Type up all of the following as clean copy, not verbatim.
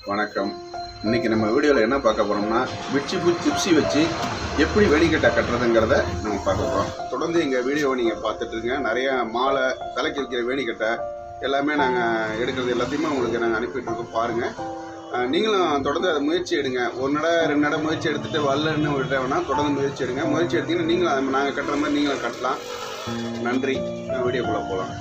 வணக்கம். இன்றைக்கி நம்ம வீடியோவில் என்ன பார்க்க போகிறோம்னா மிர்ச்சிப்பூ சிப்ஸி வச்சு எப்படி வேணிக்கட்டை கட்டுறதுங்கிறத நம்ம பார்க்க போகிறோம். தொடர்ந்து எங்கள் வீடியோவை நீங்கள் பார்த்துட்ருங்க. நிறையா மாலை தலைக்கு வைக்கிற வேணிக்கட்டை எல்லாமே நாங்கள் எடுக்கிறது எல்லாத்தையுமே உங்களுக்கு நாங்கள் அனுப்பிட்டுருக்கோம். பாருங்கள், நீங்களும் தொடர்ந்து அதை முயற்சி எடுங்க. ஒரு நட ரெண்டு நட முயற்சி எடுத்துகிட்டு வரலன்னு விட்ட வேணால் தொடர்ந்து முயற்சி எடுங்க. முயற்சி எடுத்தீங்கன்னா நீங்களும் நாங்கள் கட்டுற மாதிரி நீங்களும் கட்டலாம். நன்றி. வீடியோக்குள்ளே போகலாம்.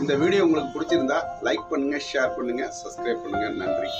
இந்த வீடியோ உங்களுக்கு பிடிச்சிருந்தா லைக் பண்ணுங்கள், ஷேர் பண்ணுங்கள், சப்ஸ்கிரைப் பண்ணுங்கள். நன்றி.